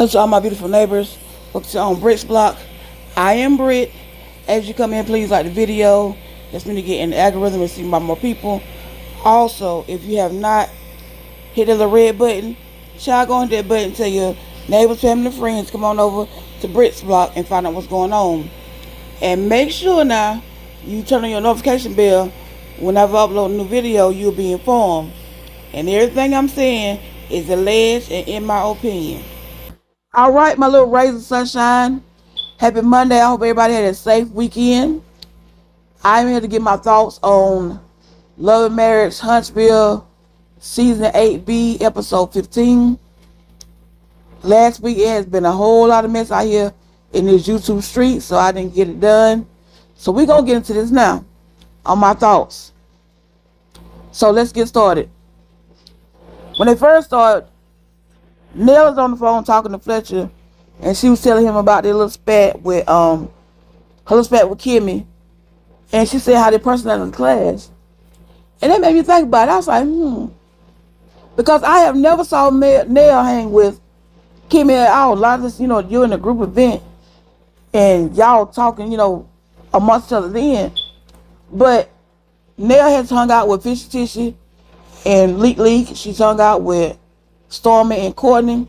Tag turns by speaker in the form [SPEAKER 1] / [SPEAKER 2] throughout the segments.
[SPEAKER 1] Hello to all my beautiful neighbors. Welcome to Britt's Block. I am Britt. As you come in, please like the video. That's me to get in the algorithm and see by more people. Also, if you have not hit the little red button, try go on that button, tell your neighbors, family, and friends, come on over to Britt's Block and find out what's going on. And make sure now you turn on your notification bell. Whenever I upload a new video, you'll be informed. And everything I'm saying is alleged and in my opinion. All right, my little rays of sunshine. Happy Monday. I hope everybody had a safe weekend. I'm here to give my thoughts on Love and Marriage Huntsville Season 8B, Episode 15. Last week, it has been a whole lot of mess out here in this YouTube street, so I didn't get it done. So we're going to get into this now on my thoughts. So let's get started. When they first started, Nell was on the phone talking to Fletcher, and she was telling him about their little spat with her little spat with Kimmy, and she said how their personality clash, and that made me think about it. I was like, because I have never saw Nell hang with Kimmy at all. A lot of this, you're in a group event, and y'all talking, amongst each other then, but Nell has hung out with Fishy Tishy and Leak. She's hung out with Stormy and Courtney.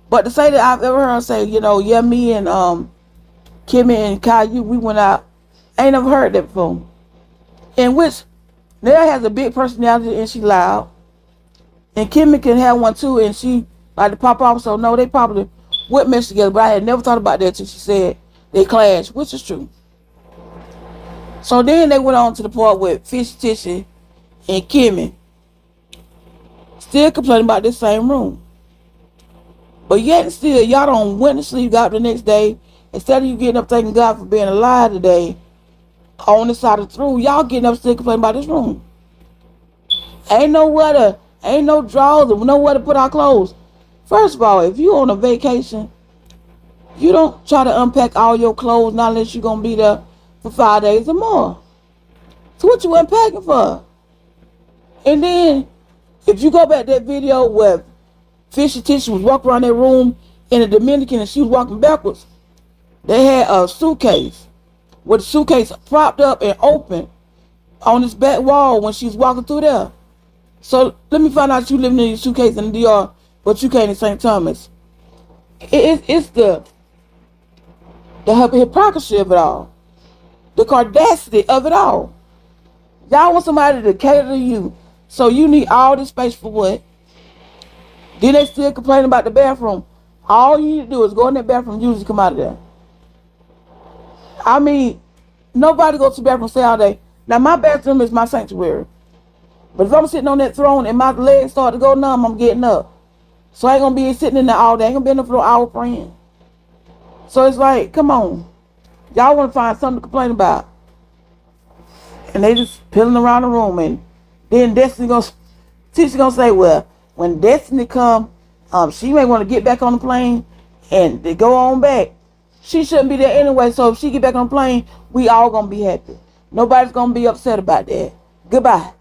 [SPEAKER 1] But to say that I've ever heard her say, yeah, me and Kimmy and Caillou, we went out, I ain't never heard that before. In which Nell has a big personality and she loud. And Kimmy can have one too, and she like to pop off. So no, they probably would mess together, but I had never thought about that till she said they clash, which is true. So then they went on to the part with Fishy Tishy and Kimmy still complaining about this same room. But yet still, y'all don't went to sleep, got up the next day. Instead of you getting up thanking God for being alive today, on the side of the room, y'all getting up still complaining about this room. Ain't nowhere ain't no drawers, and nowhere to put our clothes. First of all, if you on a vacation, you don't try to unpack all your clothes not unless you're going to be there for 5 days or more. So what you unpacking for? And then, if you go back to that video where Fishy Tishy was walking around that room in the Dominican and she was walking backwards, they had a suitcase with the suitcase propped up and open on this back wall when she was walking through there. So let me find out you living in your suitcase in the DR, but you can't in St. Thomas. It's the hypocrisy of it all. The cardacity of it all. Y'all want somebody to cater to you. So you need all this space for what? Then they still complain about the bathroom. All you need to do is go in that bathroom, usually come out of there. I mean, nobody goes to the bathroom, stay all day. Now my bathroom is my sanctuary. But if I'm sitting on that throne and my legs start to go numb, I'm getting up. So I ain't gonna be sitting in there all day. I ain't gonna be in there for an hour praying. So it's like, come on. Y'all wanna find something to complain about. And they just pilling around the room, and then Tisha gonna say, well, when Destiny come, she may want to get back on the plane and they go on back. She shouldn't be there anyway, so if she get back on the plane, we all gonna be happy. Nobody's gonna be upset about that. Goodbye.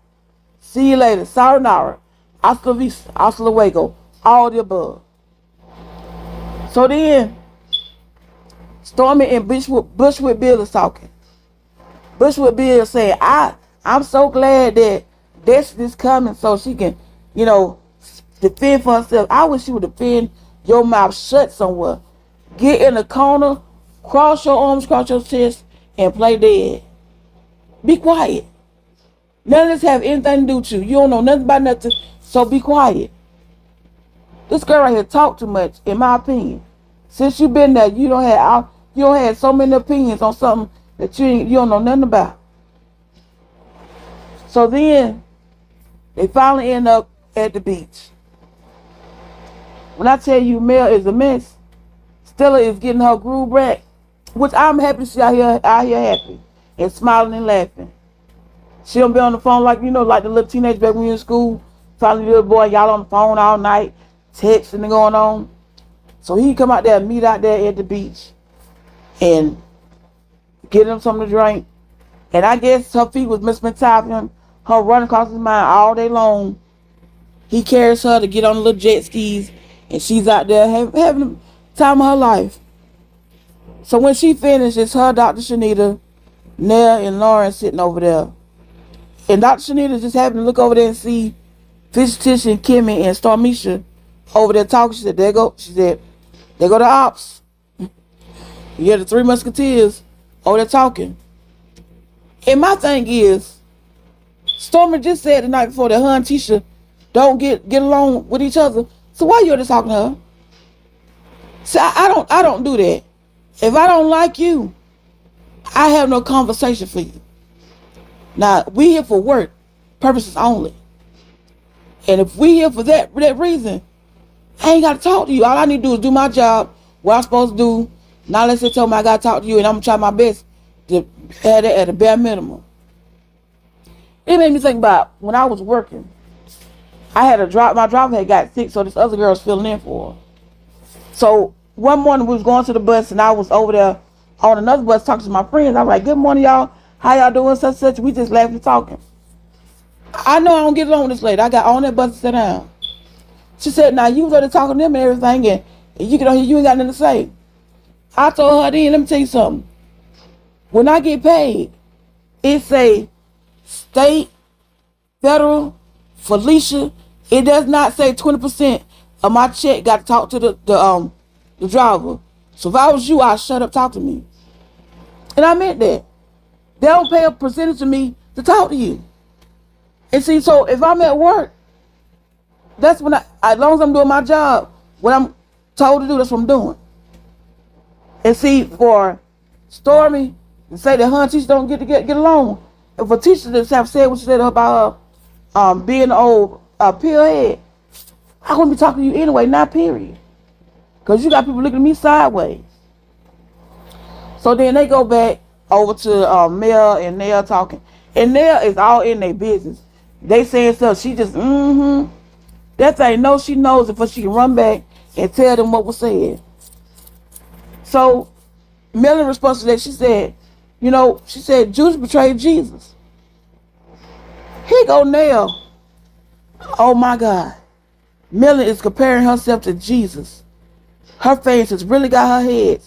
[SPEAKER 1] See you later. Sayonara. Hasta la vista. Hasta luego. All the above. So then, Stormy and Bushwick Bill is talking. Bushwick Bill said, I'm so glad that Destiny's coming so she can, defend for herself. I wish you would defend your mouth shut somewhere. Get in a corner, cross your arms, cross your chest, and play dead. Be quiet. None of this have anything to do with you. You don't know nothing about nothing, so be quiet. This girl right here talk too much, in my opinion. Since you been there, you don't have so many opinions on something that you don't know nothing about. So then, they finally end up at the beach. When I tell you Mel is a mess, Stella is getting her groove back, which I'm happy to see out here happy and smiling and laughing. She don't be on the phone like the little teenage baby when you're in school, finally little boy, y'all on the phone all night, texting and going on. So he come out there and meet out there at the beach and get him something to drink. And I guess her feet was misbehaving, her running across his mind all day long. He carries her to get on the little jet skis, and she's out there having Time of her life. So when she finished, it's her, Dr. Shanita, Nell, and Lauren sitting over there. And Dr. Shanita just happened to look over there and see Fish Tish and Kimmy and Stormisha over there talking. She said, there go. She said, there go the ops. Yeah, the Three Musketeers over there talking. And my thing is, Stormy just said the night before that her and Tisha don't get along with each other. So why you just talking to her? See, I don't do that. If I don't like you, I have no conversation for you. Now, we here for work purposes only. And if we here for that reason, I ain't got to talk to you. All I need to do is do my job, what I'm supposed to do. Now let's just tell me I got to talk to you, and I'm going to try my best to have that at a bare minimum. It made me think about when I was working. I had my driver had got sick, so this other girl was filling in for her. So one morning we was going to the bus, and I was over there on another bus talking to my friends. I was like, good morning, y'all. How y'all doing? Such. We just laughing and talking. I know I don't get along with this lady. I got on that bus and sat down. She said, now you was there talking to them and everything, and you get on here, you ain't got nothing to say. I told her then, let me tell you something. When I get paid, it say state, federal, Felicia. It does not say 20% of my check got to talk to the driver. So if I was you, I'd shut up, talk to me. And I meant that. They don't pay a percentage to me to talk to you. And see, so if I'm at work, that's when as long as I'm doing my job, what I'm told to do, that's what I'm doing. And see, for Stormy to say that her and Tisha don't get along, and for Tisha to have said what she said about her being an old pillhead, I wouldn't be talking to you anyway, not period. Because you got people looking at me sideways. So then they go back over to Mel and Nell talking. And Nell is all in their business. They saying stuff. She just, That thing, no, she knows it, for she can run back and tell them what was said. So Mel in response to that, she said, she said, Judas betrayed Jesus. Here go Nell. Oh my God. Millie is comparing herself to Jesus. Her face has really got her head.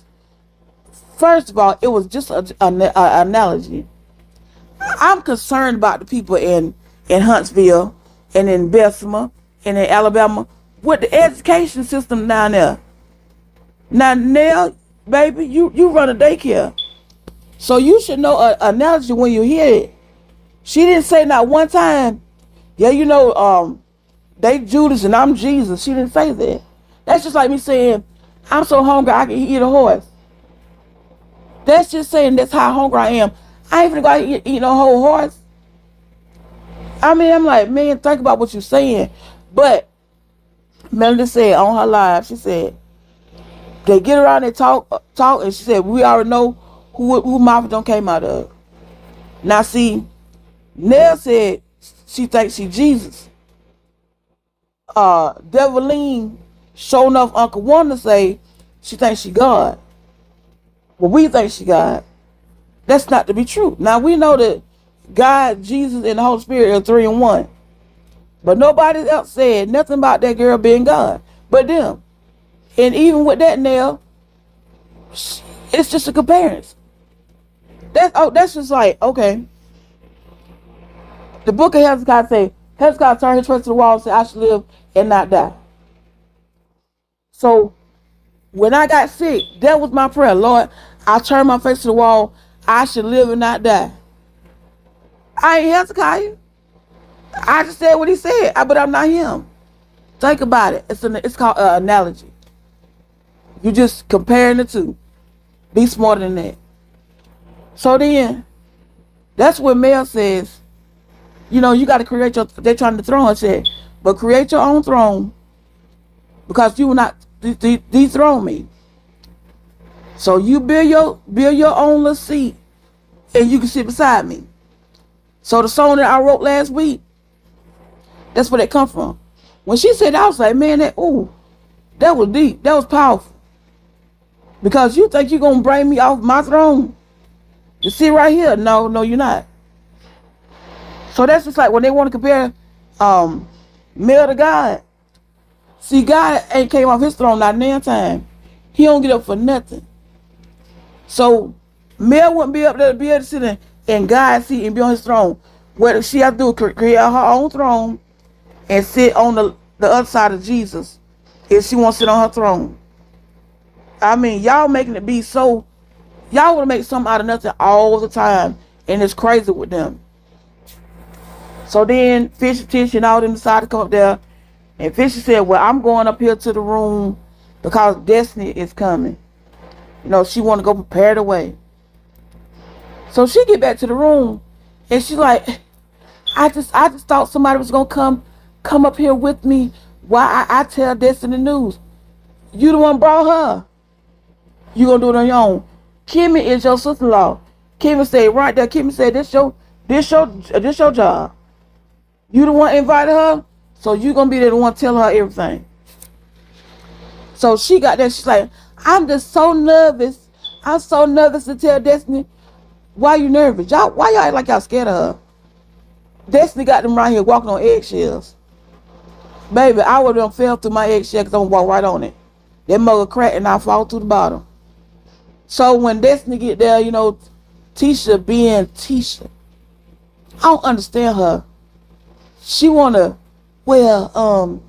[SPEAKER 1] First of all, it was just an analogy. I'm concerned about the people in Huntsville and in Bessemer and in Alabama with the education system down there. Now, Nell, baby, you run a daycare. So you should know an analogy when you hear it. She didn't say not one time, they Judas and I'm Jesus. She didn't say that. That's just like me saying, I'm so hungry I can eat a horse. That's just saying that's how hungry I am. I ain't gonna go out and eat no whole horse. I mean, I'm like, man, think about what you're saying. But Melody said on her live, she said, they get around and talk, and she said, we already know who mouth don't came out of. Now see, Nell said she thinks she Jesus. Devaline sure enough Uncle Wanda say she thinks she God. Well, we think she God. That's not to be true. Now we know that God, Jesus, and the Holy Spirit are 3 in 1. But nobody else said nothing about that girl being God but them. And even with that, Nell, it's just a comparison. That's just like, okay. The book of Hezekiah say, Hezekiah turned his face to the wall and said, I should live and not die. So when I got sick, that was my prayer. Lord, I turned my face to the wall. I should live and not die. I ain't Hezekiah. I just said what he said, but I'm not him. Think about it. It's called an analogy. You just comparing the two. Be smarter than that. So then, that's what Mel says. You got to create they're trying to throne her, said, but create your own throne because you will not dethrone me. So you build your own little seat and you can sit beside me. So the song that I wrote last week, that's where that come from. When she said that, I was like, man, that was deep. That was powerful. Because you think you're going to bring me off my throne to sit right here. No, you're not. So that's just like when they want to compare Mel to God. See, God ain't came off his throne not damn time. He don't get up for nothing. So Mel wouldn't be up there to be able to sit in God's seat and be on his throne. What she has to do is create her own throne and sit on the other side of Jesus if she wants to sit on her throne. I mean, y'all making it be so, y'all want to make something out of nothing all the time, and it's crazy with them. So then Fishy Tish and all them decided to come up there, and Fishy said, well, I'm going up here to the room because Destiny is coming. You know, she want to go prepare the way. So she get back to the room, and she's like, I just thought somebody was gonna come up here with me while I tell Destiny the news. You the one brought her. You gonna do it on your own. Kimmy is your sister-in-law. Kimmy said right there. Kimmy said this your job. You the one invited her, so you gonna be there the one tell her everything. So she got there. She's like, I'm just so nervous. I'm so nervous to tell Destiny. Why you nervous? Why y'all act like y'all scared of her? Destiny got them right here walking on eggshells. Baby, I would have fell through my eggshell because I'm gonna walk right on it. That mug crack and I fall to the bottom. So when Destiny get there, you know, Tisha being Tisha, I don't understand her. She wanna, well,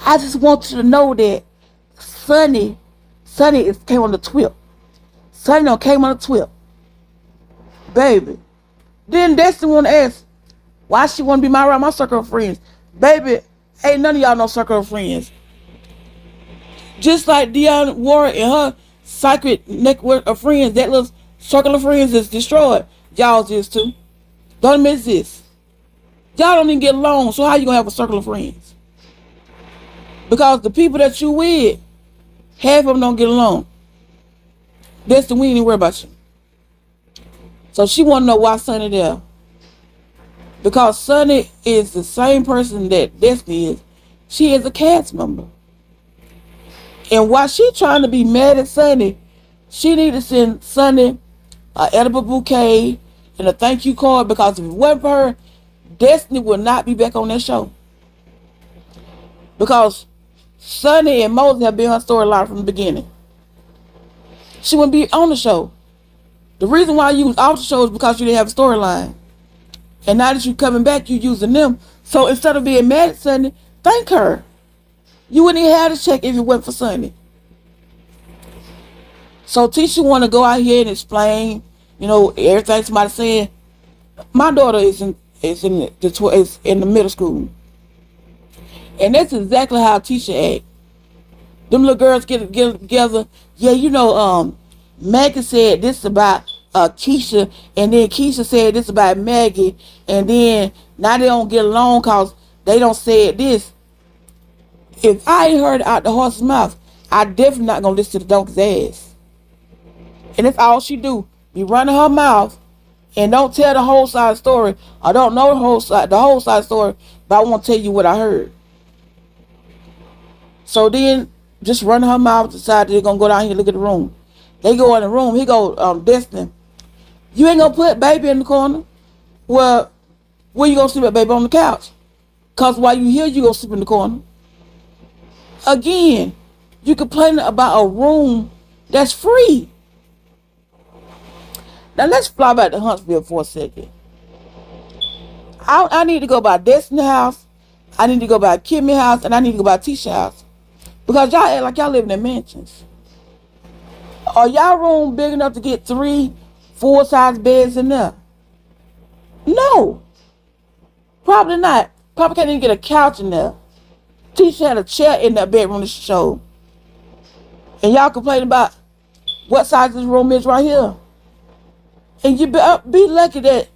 [SPEAKER 1] I just want you to know that Sonny came on the twip. Sonny done came on the twip. Baby. Then Destiny wanna ask, why she wanna be around my circle of friends? Baby, ain't none of y'all no circle of friends. Just like Dionne Warwick and her secret network of friends, that little circle of friends is destroyed. Y'all's is too. Don't miss this. Y'all don't even get along, so how you gonna have a circle of friends? Because the people that you with, half of them don't get along. That's the we ain't worry about you. So she wanna know why Sonny there. Because Sonny is the same person that Destiny is. She is a cast member. And while she trying to be mad at Sonny, she need to send Sonny an edible bouquet and a thank you card, because if it wasn't for her, Destiny would not be back on that show. Because Sonny and Moses have been her storyline from the beginning. She wouldn't be on the show. The reason why you was off the show is because you didn't have a storyline. And now that you coming back, you using them. So instead of being mad at Sonny, thank her. You wouldn't even have to check if it wasn't for Sonny. So Tisha want to go out here and explain, you know, everything somebody saying. My daughter is in the middle school, and that's exactly how Tisha act. Them little girls get together. Yeah, you know, Maggie said this about Keisha, and then Keisha said this about Maggie, and then now they don't get along because they don't say this. If I ain't heard it out the horse's mouth, I definitely not gonna listen to the donkey's ass. And that's all she do. Be running her mouth and don't tell the whole side of the story. I don't know the whole side of the story, but I want to tell you what I heard. So then just run her mouth, decide they're gonna go down here and look at the room. They go in the room, he go, Destiny, you ain't gonna put baby in the corner. Well, where you gonna sleep at, baby? On the couch. Cause while you here, you gonna sleep in the corner. Again, you complaining about a room that's free. Now let's fly back to Huntsville for a second. I need to go by Destiny's house, I need to go by Kimmy's house, and I need to go by Tisha's house. Because y'all act like y'all living in mansions. Are y'all room big enough to get 3 full-size beds in there? No. Probably not. Probably can't even get a couch in there. Tisha had a chair in that bedroom to show. And y'all complain about what size this room is right here. And you be lucky that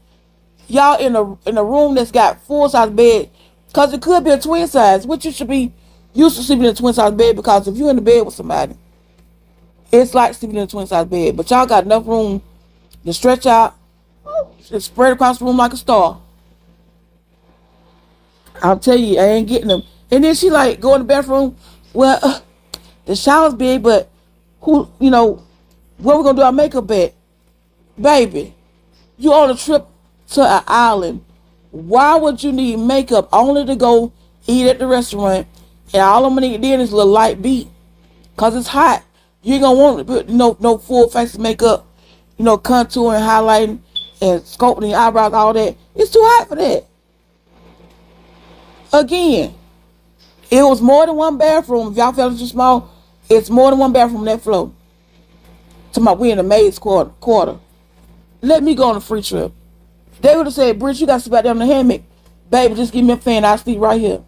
[SPEAKER 1] y'all in a room that's got full-size bed. Because it could be a twin size, which you should be used to sleeping in a twin size bed, because if you're in the bed with somebody, it's like sleeping in a twin size bed. But y'all got enough room to stretch out and spread across the room like a star. I'll tell you, I ain't getting them. And then she like go in the bathroom. Well, the shower's big, but who, you know, where we gonna do our makeup at? Baby, you on a trip to an island. Why would you need makeup only to go eat at the restaurant? And all I'm gonna need then is a little light beat, cause it's hot. You ain't gonna want to put no full face makeup, contouring, highlighting, and sculpting your eyebrows, all that. It's too hot for that. Again, it was more than one bathroom. If y'all felt it too small, it's more than one bathroom on that floor. Talking about we in the maid's quarter. Let me go on a free trip. They would have said, Bridge, you got to sit back there in the hammock. Baby, just give me a fan. I'll sleep right here.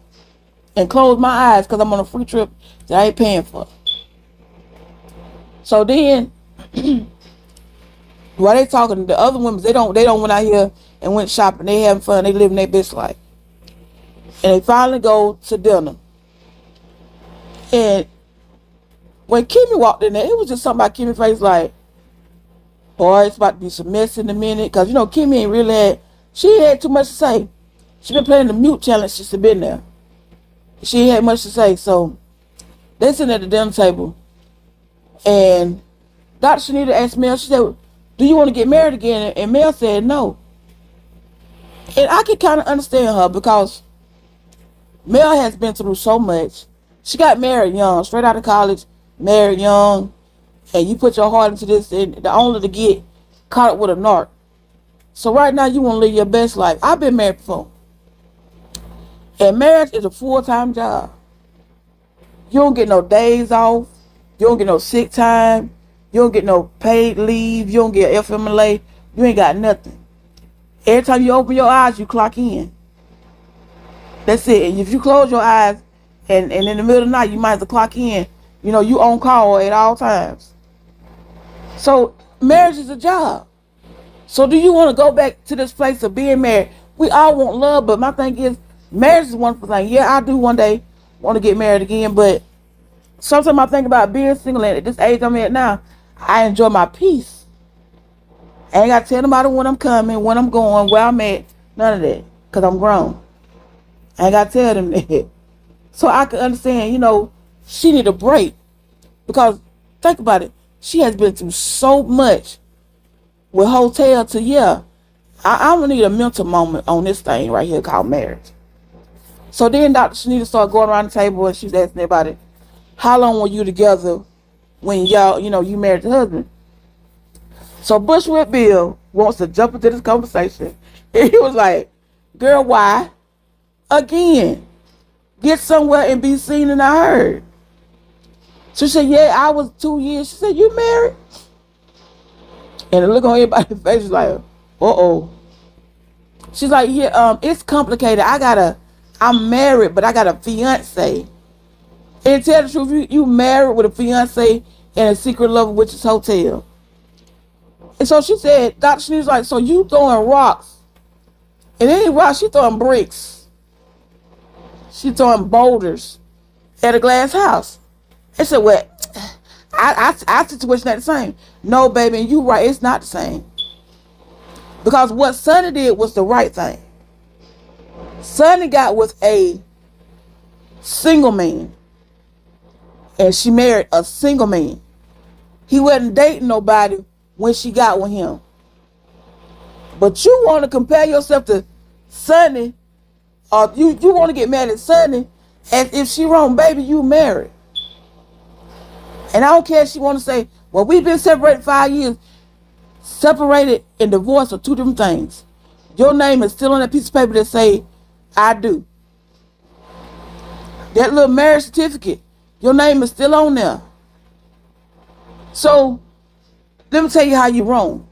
[SPEAKER 1] And close my eyes because I'm on a free trip that I ain't paying for. So then, while they talking, the other women, they don't went out here and went shopping. They having fun. They living their best life. And they finally go to dinner. And when Kimmy walked in there, it was just something about Kimmy's face like, boy, it's about to be some mess in a minute. Because, Kimmy ain't really she ain't had too much to say. She been playing the mute challenge since she been there. She ain't had much to say. So, they sitting at the dinner table. And Dr. Shanita asked Mel, she said, do you want to get married again? And Mel said no. And I can kind of understand her because Mel has been through so much. She got married young, straight out of college, married young, and you put your heart into this, and the only to get caught up with a narc. So right now, you want to live your best life. I've been married before. And marriage is a full-time job. You don't get no days off. You don't get no sick time. You don't get no paid leave. You don't get FMLA. You ain't got nothing. Every time you open your eyes, you clock in. That's it. And if you close your eyes and in the middle of the night, you might as well clock in. You on call at all times. So marriage is a job. So do you want to go back to this place of being married? We all want love, but my thing is, marriage is a wonderful thing. Yeah, I do one day want to get married again, but sometimes I think about being single, and at this age I'm at now, I enjoy my peace. I ain't got to tell nobody when I'm coming, when I'm going, where I'm at, none of that, because I'm grown. I ain't got to tell them that. So I can understand, she need a break. Because, think about it, she has been through so much with hotel to, I'm going to need a mental moment on this thing right here called marriage. So then Dr. Shanita started going around the table and she was asking everybody, how long were you together when y'all, you married the husband? So Bushwick Bill wants to jump into this conversation. And he was like, girl, why? Again, get somewhere and be seen and I heard. So she said, yeah, I was 2 years. She said, you married? And the look on everybody's face was like, uh-oh. She's like, yeah, it's complicated. I'm married, but I got a fiance. And to tell the truth, you married with a fiance and a secret lover, which is hotel. And so she said, Dr. Shanita was like, so you throwing rocks. And any rocks, she throwing bricks. She throwing boulders at a glass house. I said, well, our situation ain't the same. No, baby, and you right, it's not the same. Because what Sonny did was the right thing. Sonny got with a single man. And she married a single man. He wasn't dating nobody when she got with him. But you want to compare yourself to Sonny, or you want to get mad at Sonny as if she wrong, baby, you married. And I don't care if she want to say, well, we've been separated 5 years. Separated and divorced are two different things. Your name is still on that piece of paper that say, I do. That little marriage certificate, your name is still on there. So, let me tell you how you're wrong.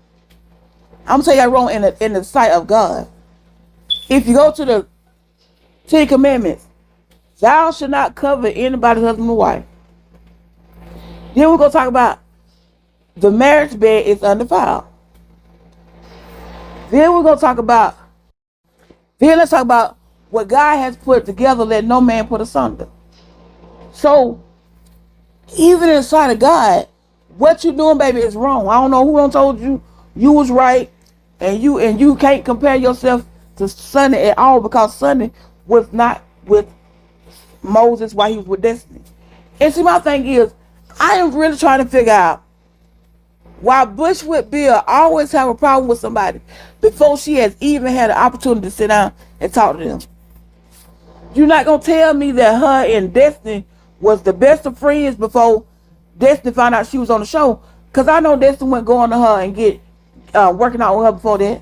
[SPEAKER 1] I'm going to tell you how you're wrong in the sight of God. If you go to the 10 Commandments, thou shalt not cover anybody's husband or wife. Then we're going to talk about the marriage bed is undefiled. Then we're going to talk about, let's talk about what God has put together, let no man put asunder. So, even in the sight of God, what you doing, baby, is wrong. I don't know who done told you you was right, and you can't compare yourself to Sonny at all, because Sonny was not with Moses while he was with Destiny. And see, my thing is, I am really trying to figure out why Bushwick Bill always have a problem with somebody before she has even had an opportunity to sit down and talk to them. You're not going to tell me that her and Destiny was the best of friends before Destiny found out she was on the show. Because I know Destiny went going to her and get working out with her before that.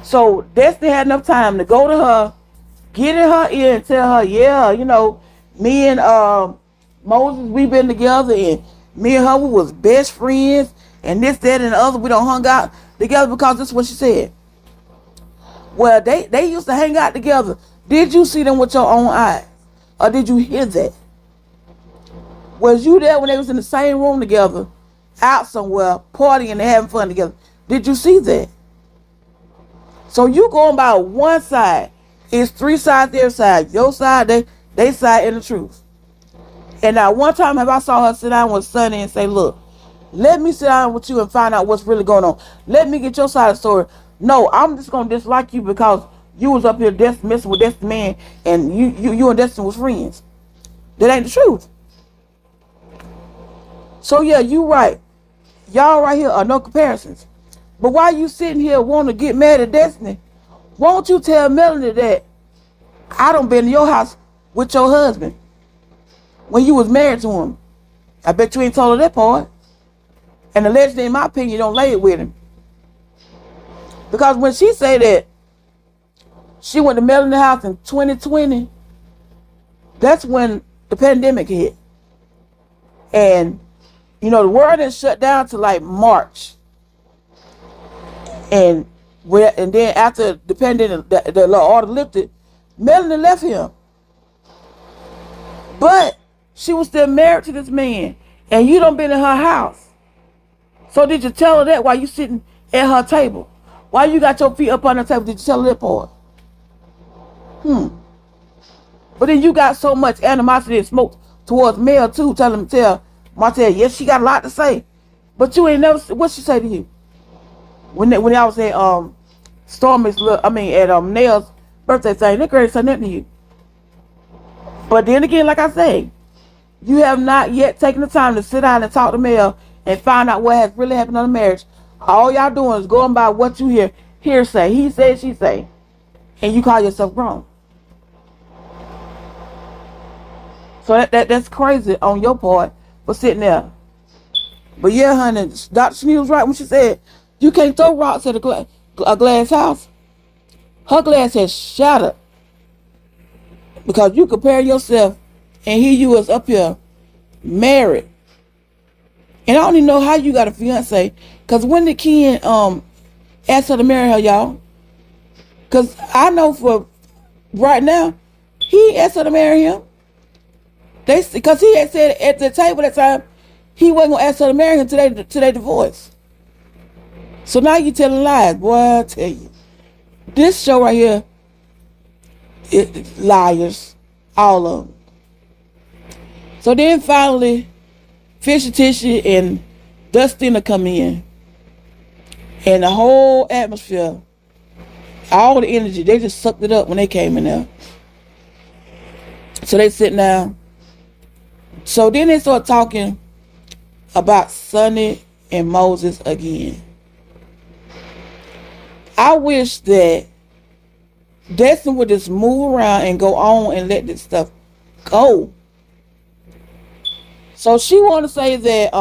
[SPEAKER 1] So Destiny had enough time to go to her, get in her ear and tell her, yeah, you know, me and Moses, we been together, and me and her, we was best friends, and this, that, and the other. We don't hung out together because this is what she said. Well, they used to hang out together. Did you see them with your own eyes? Or did you hear that? Was you there when they was in the same room together, out somewhere, partying and having fun together? Did you see that? So you going by one side. It's three sides, their side. Your side, they side, and the truth. And now one time have I saw her sit down with Sonny and say, look, let me sit down with you and find out what's really going on. Let me get your side of the story. No, I'm just going to dislike you because you was up here messing with this man, and you and Destiny was friends. That ain't the truth. So yeah, you right. Y'all right here are no comparisons. But while you sitting here wanting to get mad at Destiny, won't you tell Melanie that I done been to your house with your husband when you was married to him? I bet you ain't told her that part. And allegedly, in my opinion, you don't lay it with him. Because when she say that she went to Melanie's house in 2020, that's when the pandemic hit. And, you know, the world is shut down to like March. And then after the pandemic, the order lifted, Melanie left him. But she was still married to this man, and you done been in her house. So did you tell her that while you sitting at her table? Why you got your feet up on the table? Did you tell her that part? But then you got so much animosity and smoke towards Mel too. Tell Martell, yes, she got a lot to say, but you ain't never. What she say to you? When I was at Stormy's, at Nell's birthday thing, that girl said nothing to you. But then again, like I say, you have not yet taken the time to sit down and talk to Mel and find out what has really happened on the marriage. All y'all doing is going by what you hear say. He said, she say, and you call yourself grown. So that's crazy on your part for sitting there. But yeah, honey, Dr. Chanel was right when she said you can't throw rocks at a glass house. Her glass has shattered because you compare yourself, and here you was up here married. And I don't even know how you got a fiance, because when did Ken ask her to marry her, y'all? Because I know for right now, he asked her to marry him. Because he had said at the table that time, he wasn't going to ask her to marry him till they divorce. So now you telling lies. Boy, I tell you. This show right here, liars. All of them. So then finally, Fisher Tishy and Dustina come in. And the whole atmosphere, all the energy, they just sucked it up when they came in there. So they sit down. So then they start talking about Sonny and Moses again. I wish that Destiny would just move around and go on and let this stuff go. So she want to say that,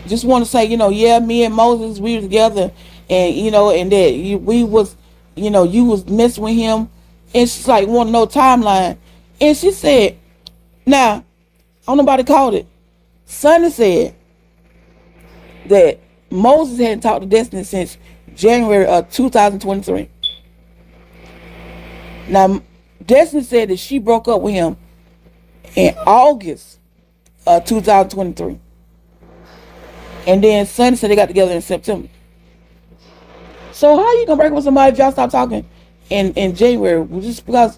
[SPEAKER 1] just want to say, yeah, me and Moses, we were together, and, and that we was, you was messing with him. And she's like, want to know timeline. And she said, now, I don't know nobody called it. Sonny said that Moses hadn't talked to Destiny since January of 2023. Now, Destiny said that she broke up with him in August of 2023. And then Sonny said they got together in September. So how you gonna break up with somebody if y'all stop talking in January? Just because,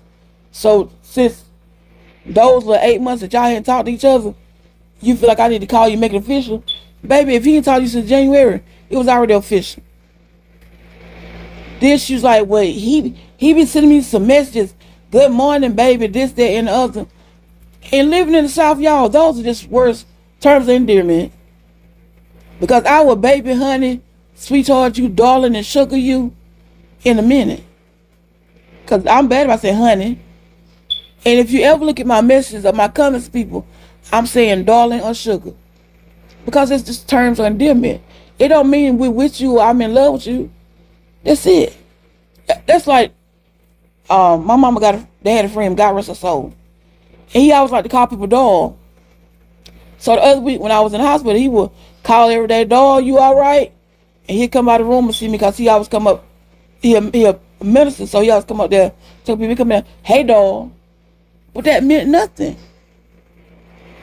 [SPEAKER 1] so since those little 8 months that y'all hadn't talked to each other, you feel like I need to call you, make it official? Baby, if he didn't talk to you since January, it was already official. Then she was like, well, he been sending me some messages. Good morning, baby, this, that, and the other. And living in the South, y'all, those are just worst terms of endearment. Because I will baby, honey, sweetheart you, darling, and sugar you in a minute. Because I'm bad if I say honey. And if you ever look at my messages or my comments, people, I'm saying darling or sugar. Because it's just terms of endearment. It don't mean we're with you or I'm in love with you. That's it. That's like my mama they had a friend, God rest her soul. And he always like to call people dog. So the other week when I was in the hospital, he would call every day, dog, you all right? And he'd come out of the room and see me because he always come up, he a minister, so he always come up there, tell people come in, hey dog. But that meant nothing.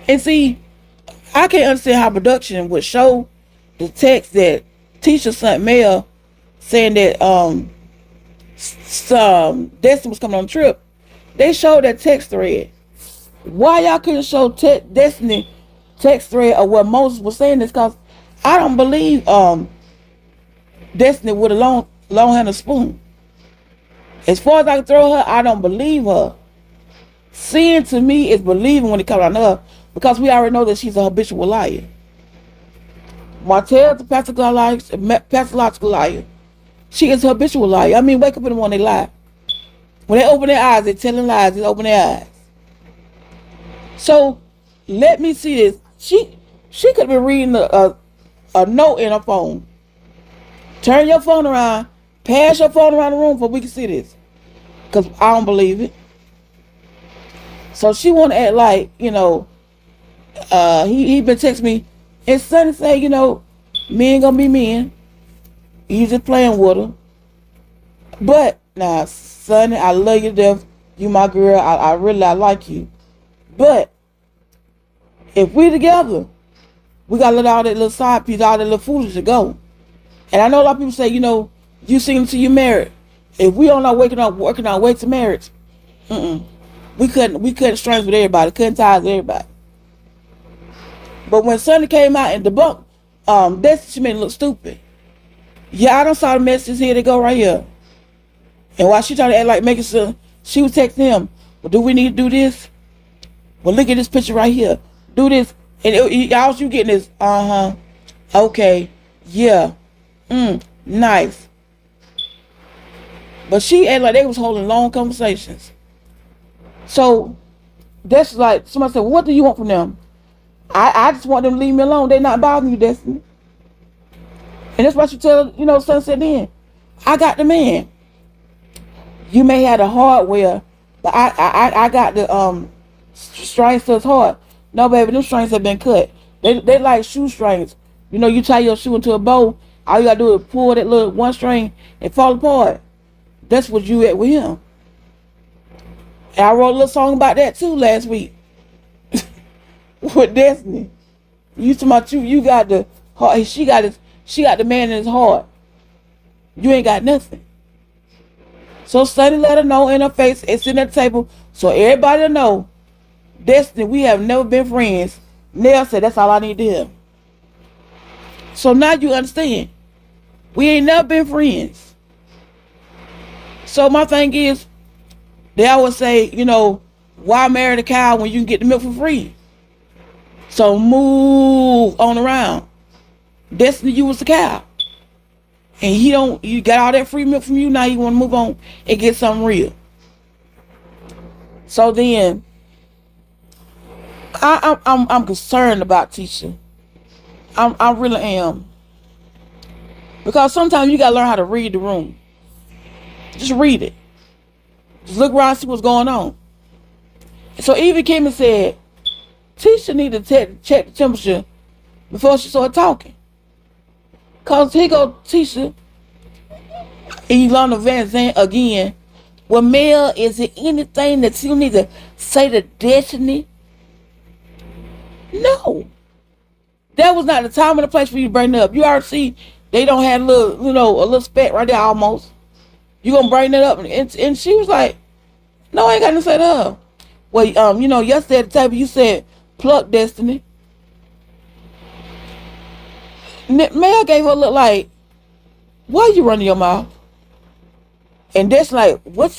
[SPEAKER 1] And see, I can't understand how production would show the text that Tisha sent Mel saying that Destiny was coming on a trip. They showed that text thread. Why y'all couldn't show Destiny text thread of what Moses was saying is because I don't believe Destiny with a long handled spoon. As far as I can throw her, I don't believe her. Seeing to me is believing when it comes on her, because we already know that she's a habitual liar. Martell's a pathological liar. She is a habitual liar. I mean, wake up in the morning, they lie. When they open their eyes, they're telling lies. They open their eyes. So let me see this. She could have been reading a note in her phone. Turn your phone around. Pass your phone around the room so we can see this. Because I don't believe it. So she want to act like, he been texting me. And Sonny say, men gonna be men. He's just playing with her. But now, Sonny, I love you to death. You my girl. I really like you. But if we together, we gotta let all that little side piece, all that little foolishness go. And I know a lot of people say, you single till you married. If we don't know working our way to marriage, we couldn't strength with everybody, couldn't ties with everybody. But when Sonny came out and debunked, she made it look stupid. Yeah, I done saw the messages here, they go right here. And while she trying to act like making sure, she was texting him, well, do we need to do this? Well, look at this picture right here. Do this. And all you getting is, okay, yeah, nice. But she acted like they was holding long conversations. So that's like, somebody said, well, what do you want from them? I just want them to leave me alone. They're not bothering you, Destiny. And that's what you tell, Sunset then. I got the man. You may have the hardware, but I got the strings to his heart. No, baby, them strings have been cut. They like shoestrings. You tie your shoe into a bow. All you gotta do is pull that little one string and fall apart. That's what you at with him. And I wrote a little song about that too last week. With Destiny. You talking about you got the heart. She got the man in his heart. You ain't got nothing. So Sonny let her know in her face and sitting at the table so everybody know, Destiny, we have never been friends. Nell said that's all I need to hear. So now you understand. We ain't never been friends. So my thing is, they always say, why marry the cow when you can get the milk for free? So move on around. Destiny, you was the cow. And you got all that free milk from you, now you want to move on and get something real. So then, I'm concerned about Tisha. I really am. Because sometimes you gotta learn how to read the room. Just read it. Just look around and see what's going on. So Evie came and said, Tisha need to check the temperature before she started talking. Cause here go Tisha, Ilana Van Zandt again. Well, Mel, is it anything that you need to say to Destiny? No. That was not the time or the place for you to bring it up. You already see they don't have a little speck right there almost. You gonna bring that up? And she was like, no, I ain't got nothing to say to her. Well, yesterday at the table you said, pluck Destiny. Mel gave her a look like, why you running your mouth? And that's like, what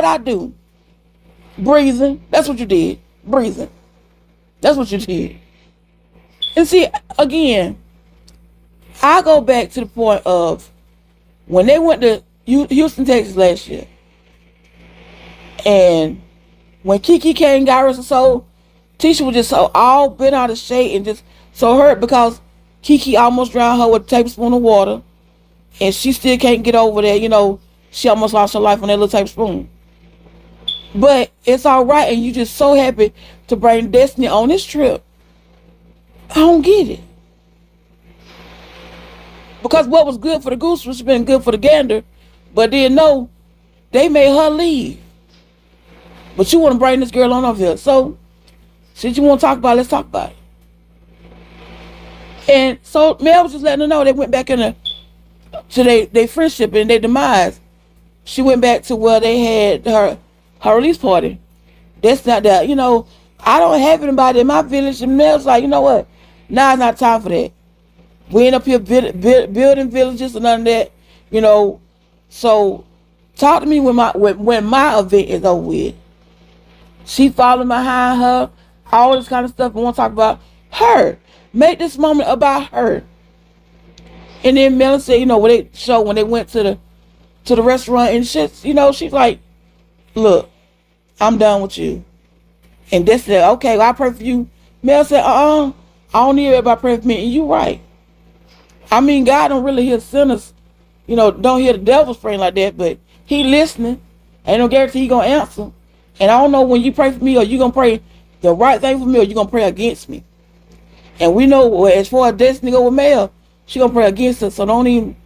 [SPEAKER 1] I do? Breathing. That's what you did. Breathing. That's what you did. And see, again, I go back to the point of when they went to Houston, Texas last year, and when Kiki came, got her soul, Tisha was just so all bent out of shape and just so hurt because Kiki almost drowned her with a tablespoon of water, and she still can't get over that. She almost lost her life on that little tablespoon. But it's all right, and you just so happy to bring Destiny on this trip. I don't get it. Because what was good for the goose was been good for the gander, but then no, they made her leave. But you want to bring this girl on over here. So, since you want to talk about it, let's talk about it. And so Mel was just letting her know they went back to their friendship and their demise. She went back to where they had her release party. That's not that, I don't have anybody in my village. And Mel's like, you know what? Now it's not time for that. We ain't up here building villages and none of that, So talk to me when my event is over with. She following behind her, all this kind of stuff. I want to talk about her. Make this moment about her. And then Melanie said, when they went to the restaurant and shit, she's like, look, I'm done with you. And they said, okay, well, I pray for you. Mel said, I don't need everybody praying for me. And you right. I mean, God don't really hear sinners, don't hear the devil's praying like that, but he listening. Ain't no guarantee he gonna answer. And I don't know when you pray for me, or you gonna pray the right thing for me, or you gonna pray against me. And we know as far as Destiny go with Mel, she gonna pray against us. So don't even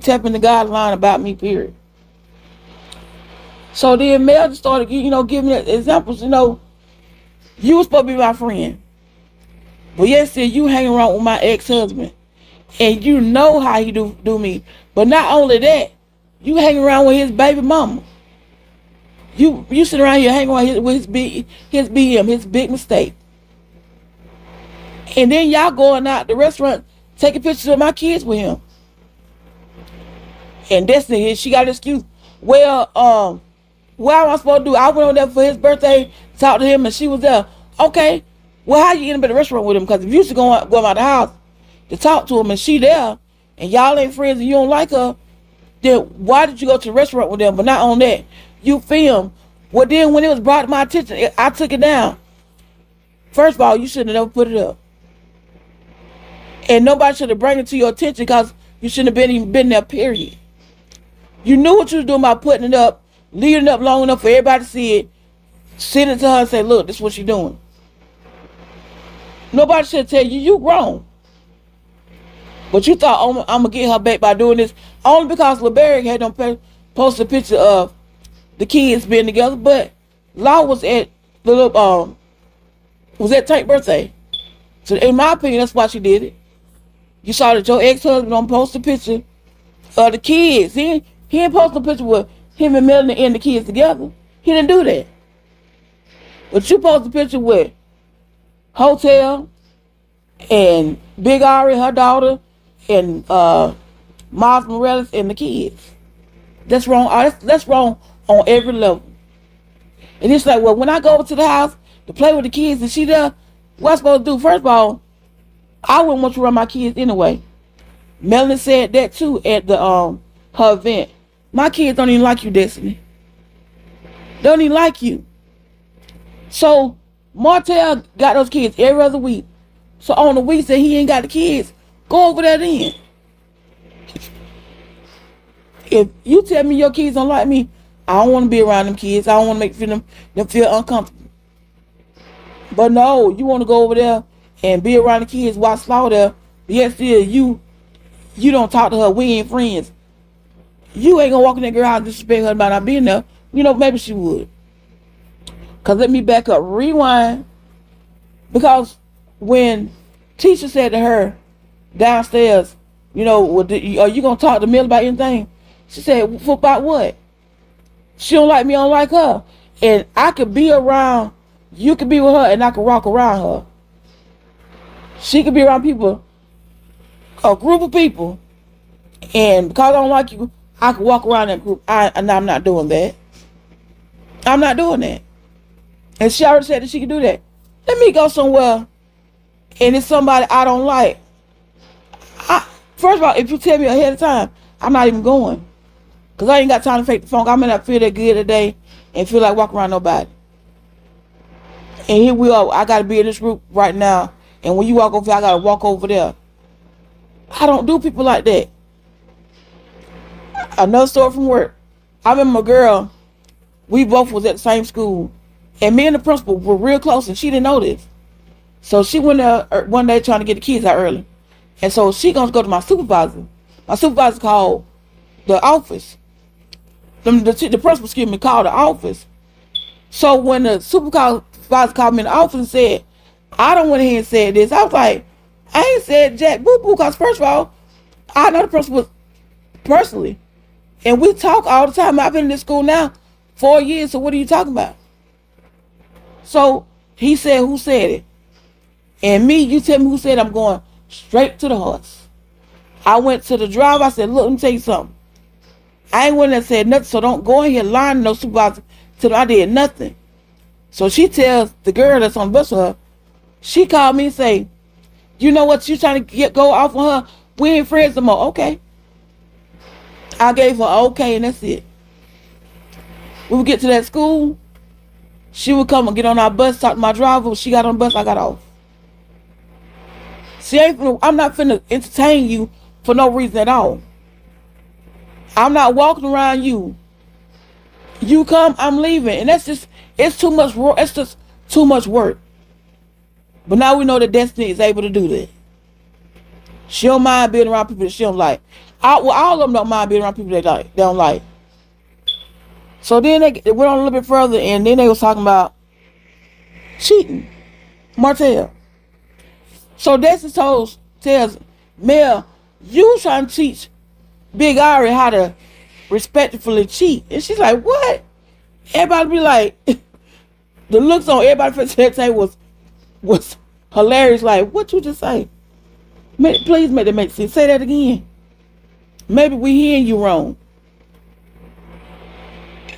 [SPEAKER 1] tap in the guideline about me, period. So then Mel just started, giving examples. You was supposed to be my friend, but yesterday you hanging around with my ex-husband, and you know how he do me. But not only that, you hang around with his baby mama. You sit around here hanging around with his BM, his big mistake. And then y'all going out the restaurant taking pictures of my kids with him. And Destiny, she got an excuse. Well, what am I supposed to do? I went over there for his birthday, talked to him, and she was there. Okay, well, how you end up at the restaurant with him? Because if you used to go out the house to talk to him and she there, and y'all ain't friends and you don't like her, then why did you go to the restaurant with them? But not on that, you film. Well, then when it was brought to my attention, I took it down. First of all, you should have never put it up. And nobody should have brought it to your attention because you shouldn't have even been there, period. You knew what you was doing by putting it up, leaving it up long enough for everybody to see it, send it to her and say, look, this is what she's doing. Nobody should tell you wrong. But you thought, oh, I'm going to get her back by doing this, only because LeBerry had them post a picture of the kids being together. But Law was at the little, was at Tank's birthday. So in my opinion, that's why she did it. You saw that your ex-husband don't post a picture of the kids. He didn't post a picture with him and Melanie and the kids together. He didn't do that. But you post a picture with Hotel and Big Ari, her daughter, and Miles Morales and the kids. That's wrong. That's wrong on every level. And it's like, well, when I go over to the house to play with the kids and she there, what I'm supposed to do? First of all, I wouldn't want you around my kids anyway. Melanie said that too at the her event. My kids don't even like you, Destiny. Don't even like you. So Martell got those kids every other week. So on the weeks that he ain't got the kids, go over there then. If you tell me your kids don't like me, I don't want to be around them kids. I don't want to make them feel uncomfortable. But no, you want to go over there and be around the kids while Slaw there. Yes, still you don't talk to her. We ain't friends. You ain't gonna walk in that girl house and disrespect her about not being there. Maybe she would. Cause let me back up, rewind. Because when Tisha said to her downstairs, are you gonna talk to Mel about anything? She said, about what? She don't like me, I don't like her. And I could be around, you could be with her, and I could walk around her. She could be around people, a group of people, and because I don't like you, I could walk around that group. And I'm not doing that. I'm not doing that. And she already said that she could do that. Let me go somewhere and it's somebody I don't like. First of all, if you tell me ahead of time, I'm not even going. Because I ain't got time to fake the funk. I may not feel that good today and feel like walking around nobody. And here we are. I got to be in this group right now. And when you walk over here, I got to walk over there. I don't do people like that. Another story from work. I remember a girl, we both was at the same school. And me and the principal were real close, and she didn't know this. So she went there one day trying to get the kids out early. And so she gonna go to my supervisor. My supervisor called the office. The principal, excuse me, called the office. So when the supervisor called me in the office and said, I don't went ahead and said this. I was like, I ain't said jack boo boo, because first of all, I know the principal personally. And we talk all the time. I've been in this school now 4 years, so what are you talking about? So he said, who said it? And me, you tell me who said it, I'm going straight to the horse. I went to the driver. I said, look, let me tell you something. I ain't one that said nothing, so don't go in here lying to no supervisor till I did nothing. So she tells the girl that's on the bus with her, she called me and say, you know what, you trying to go off on her? We ain't friends no more. Okay. I gave her okay, and that's it. We would get to that school. She would come and get on our bus, talk to my driver. She got on the bus, I got off. See, I'm not finna entertain you for no reason at all. I'm not walking around you. You come, I'm leaving. And that's just, it's too much work. It's just too much work. But now we know that Destiny is able to do that. She don't mind being around people that she don't like. All of them don't mind being around people they don't like. So then they went on a little bit further, and then they was talking about cheating. Martell. So Destiny tells Mel, you trying to teach Big Ari how to respectfully cheat. And she's like, what? Everybody be like, the looks on everybody's face was hilarious. Like, what you just say? Please make that make sense. Say that again. Maybe we hearing you wrong.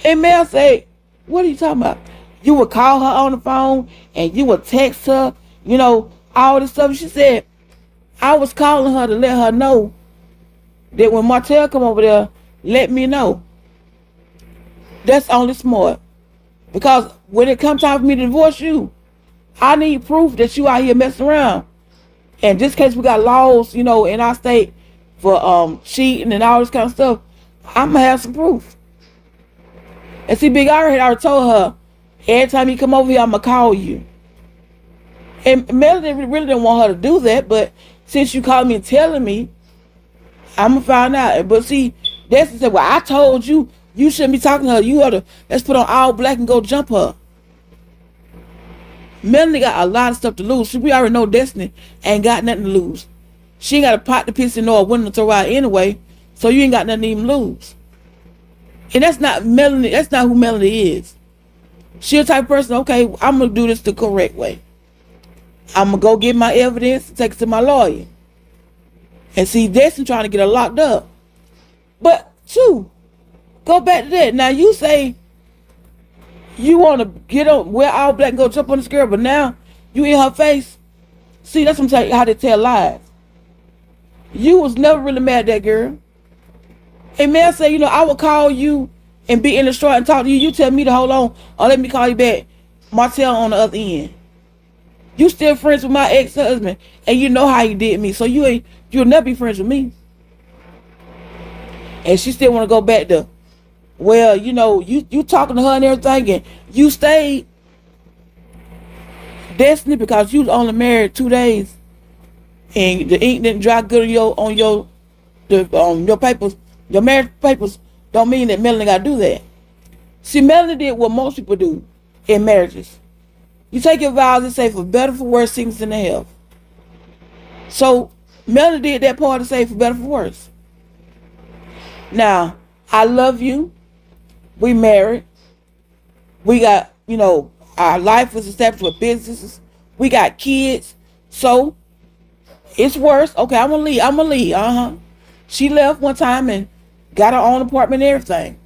[SPEAKER 1] And Mel say, what are you talking about? You would call her on the phone and you would text her, you know, all this stuff. She said, I was calling her to let her know that when Martell come over there, let me know. That's only smart. Because when it comes time for me to divorce you, I need proof that you out here messing around. And just in case we got laws, you know, in our state for cheating and all this kind of stuff, I'm going to have some proof. And see, Big Ari had already told her, every time you come over here, I'm going to call you. And Melody really didn't want her to do that, but since you called me and telling me, I'm going to find out. But see, Destiny said, well, I told you, you shouldn't be talking to her. You ought to, let's put on all black and go jump her. Melanie got a lot of stuff to lose. We already know Destiny ain't got nothing to lose. She ain't got a pot to piss in or a window to throw out anyway, so you ain't got nothing to even lose. And that's not Melanie. That's not who Melanie is. She a type of person, okay, I'm going to do this the correct way. I'm going to go get my evidence and take it to my lawyer. And see, Destiny trying to get her locked up. But, too, go back to that. Now, you say you want to get on, wear all black and go jump on this girl, but now you in her face. See, that's what I'm telling you, how they tell lies. You was never really mad at that girl. And Mel say, you know, I would call you and be in the store and talk to you. You tell me to hold on or let me call you back. Martell on the other end. You still friends with my ex-husband and you know how he did me. So you'll never be friends with me. And she still want to go back to, well, you know, you talking to her and everything, and you stayed, Destiny, because you was only married 2 days and the ink didn't dry good on your papers. Your marriage papers don't mean that Melanie got to do that. See, Melanie did what most people do in marriages. You take your vows and say for better, for worse, sickness and health. So Melanie did that part to say for better, for worse. Now, I love you. We married. We got, you know, our life was established with businesses. We got kids. So it's worse. Okay, I'm gonna leave. She left one time and got her own apartment and everything.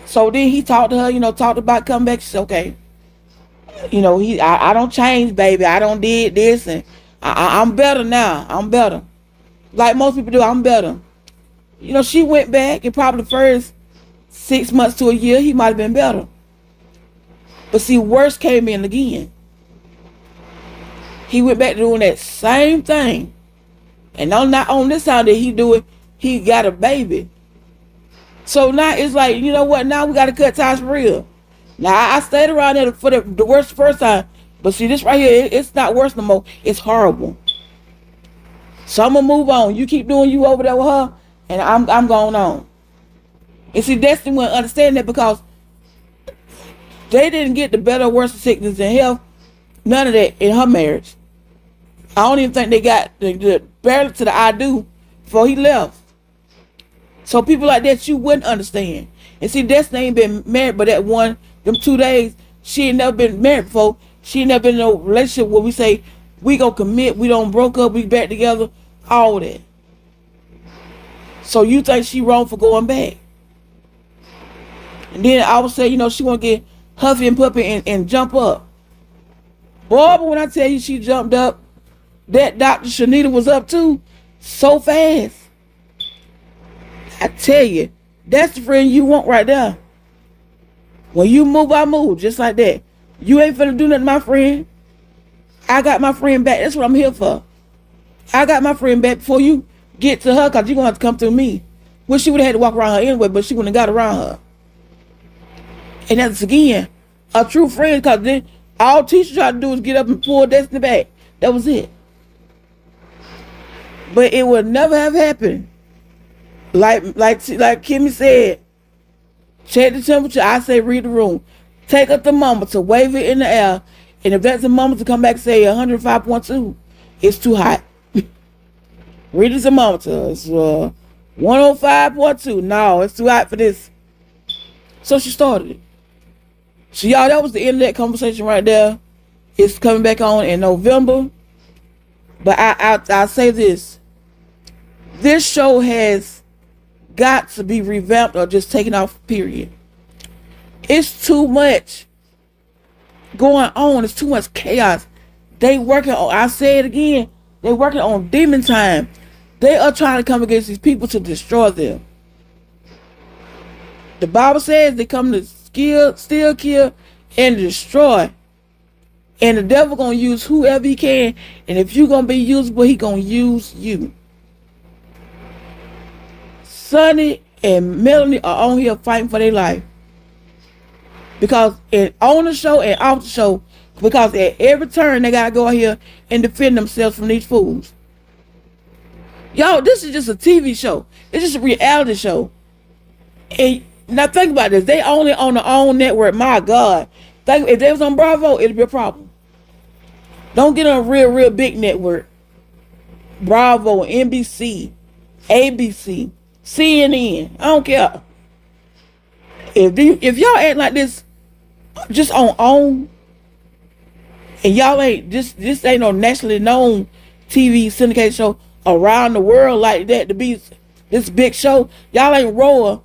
[SPEAKER 1] So then he talked to her, you know, talked about coming back. She said, okay, you know, I don't change, baby. I don't did this, and I'm better now. I'm better. Like most people do, I'm better. You know, she went back, and probably the first 6 months to a year, he might have been better. But see, worse came in again. He went back to doing that same thing. And not on this time that he do it, he got a baby. So now it's like, you know what? Now we got to cut ties for real. Now I stayed around there for the worst first time. But see, this right here, it's not worse no more. It's horrible. So I'm going to move on. You keep doing you over there with her, and I'm going on. And see, Destiny wouldn't understand that because they didn't get the better or worse of sickness and health. None of that in her marriage. I don't even think they got the barely to the I do before he left. So people like that you wouldn't understand. And see, Destiny ain't been married but them 2 days. She ain't never been married before. She ain't never been in no relationship where we say, we gonna commit, we don't broke up, we back together, all that. So you think she wrong for going back? And then I would say, she wanna get huffy and puppy and jump up. Boy, but when I tell you she jumped up, that Dr. Shanita was up too, so fast. I tell you, that's the friend you want right there. When you move, I move, just like that. You ain't finna do nothing, my friend. I got my friend back. That's what I'm here for. I got my friend back before you get to her, because you're going to have to come through me. Well, she would have had to walk around her anyway, but she wouldn't have got around her. And that's, again, a true friend, because then all teacher tried to do is get up and pull Destiny back. That was it. But it would never have happened. Like Kimmy said, check the temperature. I say read the room. Take a thermometer, wave it in the air, and if that thermometer come back say 105.2, it's too hot. Read the thermometer. It's 105.2. No, it's too hot for this. So she started it. So y'all, that was the end of that conversation right there. It's coming back on in November. But I'll say this. This show has got to be revamped or just taken off, period. It's too much going on. It's too much chaos. They working on, I say it again, they working on demon time. They are trying to come against these people to destroy them. The Bible says they come to steal, kill, and destroy. And the devil gonna use whoever he can. And if you gonna be usable, he gonna use you. Sonny and Melanie are on here fighting for their life. Because on the show and off the show, because at every turn they gotta go out here and defend themselves from these fools. Y'all, this is just a TV show. It's just a reality show. And now think about this. They only on their own network. My God. If they was on Bravo, it'd be a problem. Don't get on a real big network. Bravo, NBC, ABC, CNN. I don't care. If y'all act like this just on and y'all ain't this ain't no nationally known TV syndicated show around the world like that to be this big show, y'all ain't roar.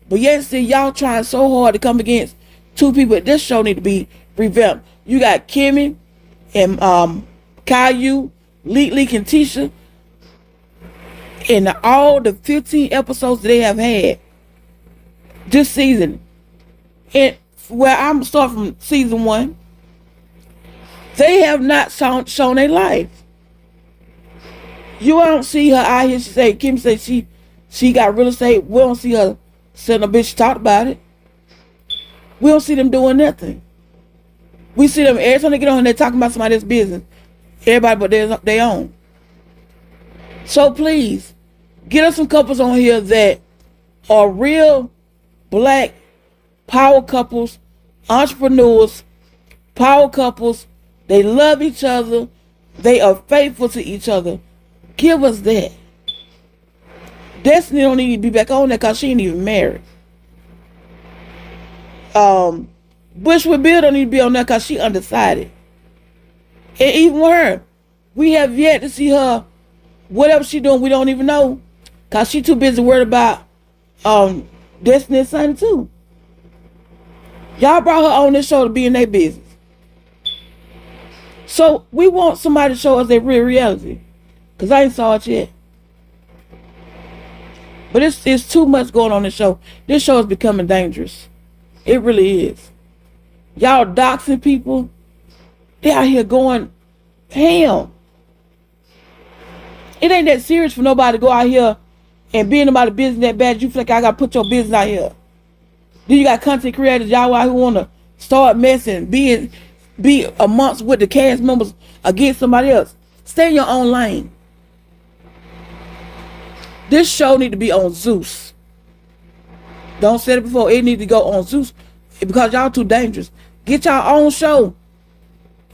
[SPEAKER 1] But yet still y'all trying so hard to come against two people. This show need to be revamped. You got Kimmy and Caillou, Leak and Tisha, and all the 15 episodes they have had this season. And where I'm starting from season 1, they have not shown their life. You don't see her out here. Kim say she got real estate. We don't see her sitting a bitch talk about it. We don't see them doing nothing. We see them every time they get on, they're talking about somebody's business. Everybody but their own. So please, get us some couples on here that are real black power couples, entrepreneurs, power couples. They love each other. They are faithful to each other. Give us that. Destiny don't need to be back on there because she ain't even married. Bushwick Bill don't need to be on there because she undecided. And even with her, we have yet to see her. Whatever she doing, we don't even know. Because she too busy worried about Destiny and Sonny too. Y'all brought her on this show to be in their business. So we want somebody to show us their real reality. Because I ain't saw it yet. But it's too much going on in this show. This show is becoming dangerous. It really is. Y'all doxing people. They out here going ham. It ain't that serious for nobody to go out here and be in nobody's business that bad. You feel like I gotta put your business out here. Then you got content creators, y'all out who wanna start messing, be amongst with the cast members against somebody else. Stay in your own lane. This show need to be on Zeus. Don't say it before. It need to go on Zeus because y'all too dangerous. Get y'all own show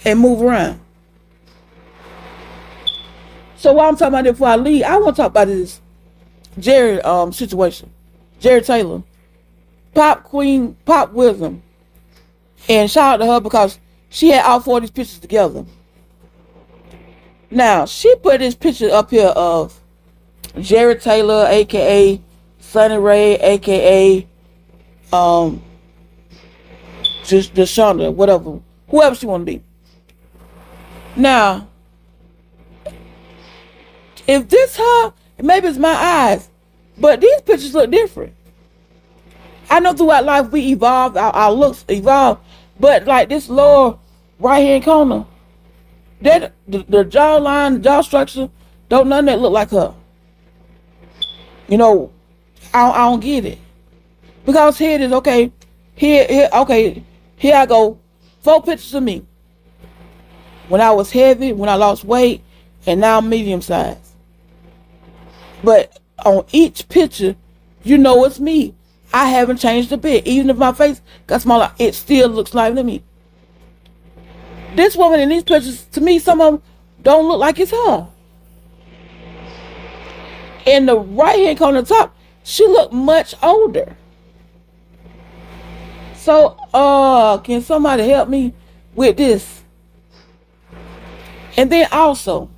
[SPEAKER 1] and move around. So while I'm talking about it before I leave, I want to talk about this Jerry situation. Jerry Taylor. Pop Queen, Pop Wisdom. And shout out to her because she had all 4 of these pictures together. Now, she put this picture up here of Jerry Taylor, aka Sunny Ray, aka just Shonda, whatever, whoever she want to be. Now, if this her, maybe it's my eyes, but these pictures look different. I know throughout life we evolve, our looks evolve, but like this lower right hand corner, that the jawline, the jaw structure, don't none of that look like her. You know, I don't get it. Because here it is, okay, here I go. 4 pictures of me. When I was heavy, when I lost weight, and now I'm medium size. But on each picture, you know it's me. I haven't changed a bit. Even if my face got smaller, it still looks like me. This woman in these pictures, to me, some of them don't look like it's her. In the right hand corner top, she looked much older. So, can somebody help me with this? And then also,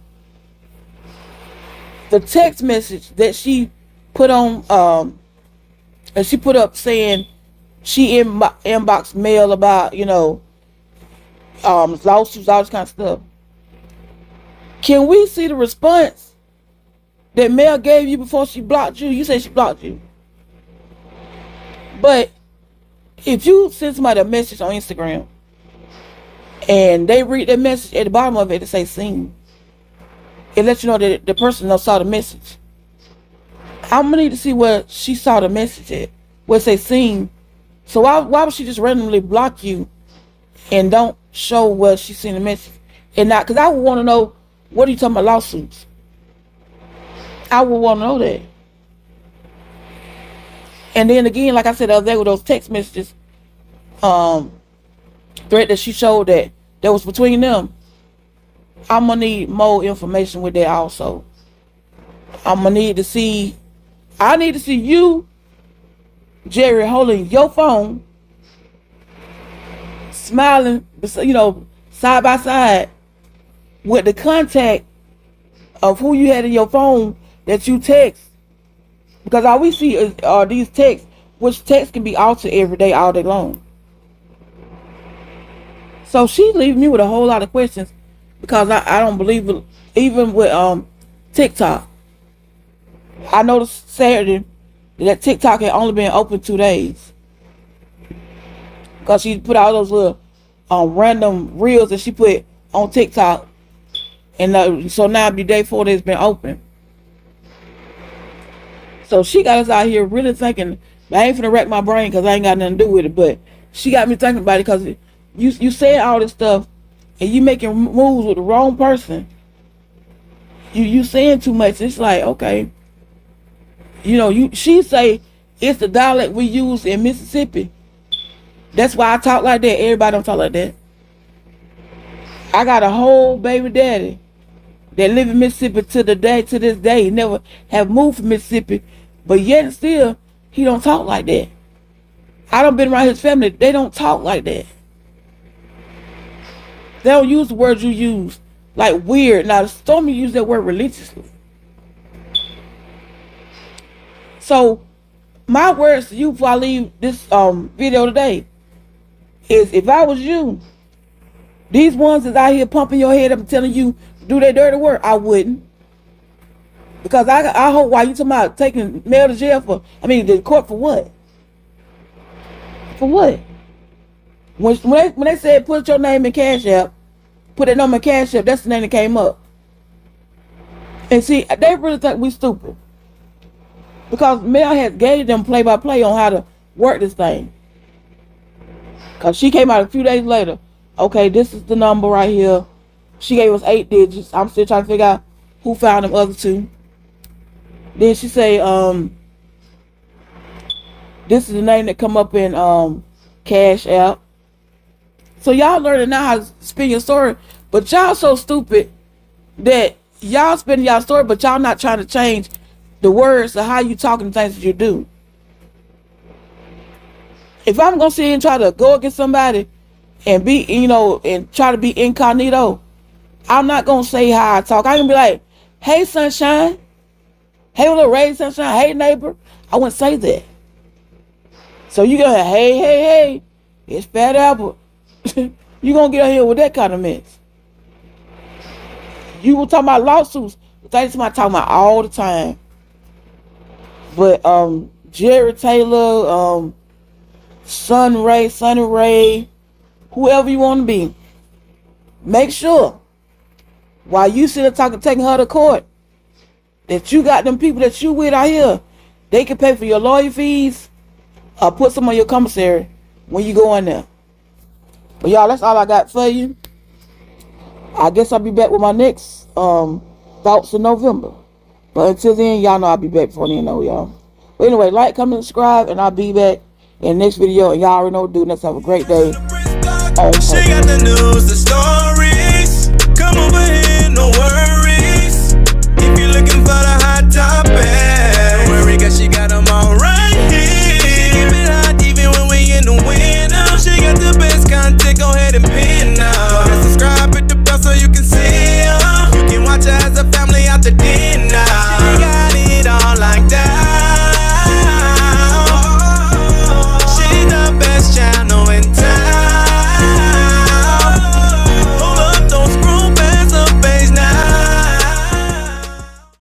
[SPEAKER 1] the text message that she put on, and she put up saying she inboxed mail about, lawsuits, all this kind of stuff. Can we see the response that Mel gave you before she blocked you? You said she blocked you. But if you send somebody a message on Instagram and they read that message, at the bottom of it say seen, it lets you know that the person saw the message. I'm gonna need to see where she saw the message at, where it say seen. So why would she just randomly block you and don't show where she seen the message? And not, because I would want to know, what are you talking about, lawsuits? I would want to know that. And then again, like I said the other day with those text messages, thread that she showed that was between them, I'm gonna need more information with that also. I need to see you, Jerry, holding your phone, smiling, side by side with the contact of who you had in your phone that you text. Because all we see are these texts, which text can be altered every day, all day long. So she's leaving me with a whole lot of questions because I don't believe it. Even with TikTok, I noticed Saturday that TikTok had only been open 2 days because she put all those little random reels that she put on TikTok, and so now it'll be day 4 that it's been open. So she got us out here really thinking. I ain't finna wreck my brain because I ain't got nothing to do with it, but she got me thinking about it because you saying all this stuff and you making moves with the wrong person. You saying too much. It's like, okay, she say it's the dialect we use in Mississippi. That's why I talk like that. Everybody don't talk like that. I got a whole baby daddy that live in Mississippi to this day. He never have moved from Mississippi, but yet and still he don't talk like that. I done been around his family. They don't talk like that. They don't use the words you use, like weird. Now Stormy used that word religiously. So my words to you before I leave this video today is, if I was you, these ones that's out here pumping your head up and telling you do their dirty work, I wouldn't. Because I hope, while you talking about taking Mel to jail the court for what? For what? When they said put your name in Cash App, put that number in Cash App, that's the name that came up. And see, they really think we stupid. Because Mel has gave them play-by-play on how to work this thing. Because she came out a few days later. Okay, this is the number right here. She gave us 8 digits. I'm still trying to figure out who found them other 2. Then she say, this is the name that come up in Cash App. So y'all learning now how to spin your story. But y'all so stupid that y'all spinning y'all story, but y'all not trying to change the words of how you talking and things that you do. If I'm gonna sit here and try to go against somebody and be, and try to be incognito, I'm not gonna say how I talk. I'm gonna be like, hey sunshine, hey little Ray sunshine, hey neighbor. I wouldn't say that. So you gonna hey, it's Fat Apple. You gonna get out here with that kind of mess. You were talking about lawsuits. That's what I'm talking about all the time. But Jerry Taylor, Sunny Ray, whoever you want to be, make sure while you sit there talking, taking her to court, that you got them people that you with out here, they can pay for your lawyer fees or put some on your commissary when you go in there. But y'all, that's all I got for you. I guess I'll be back with my next thoughts in November. But until then, y'all know I'll be back before then, y'all. But anyway, like, comment, and subscribe, and I'll be back in the next video. And y'all already know what to do. Let's have a great day.
[SPEAKER 2] She got the news, the story.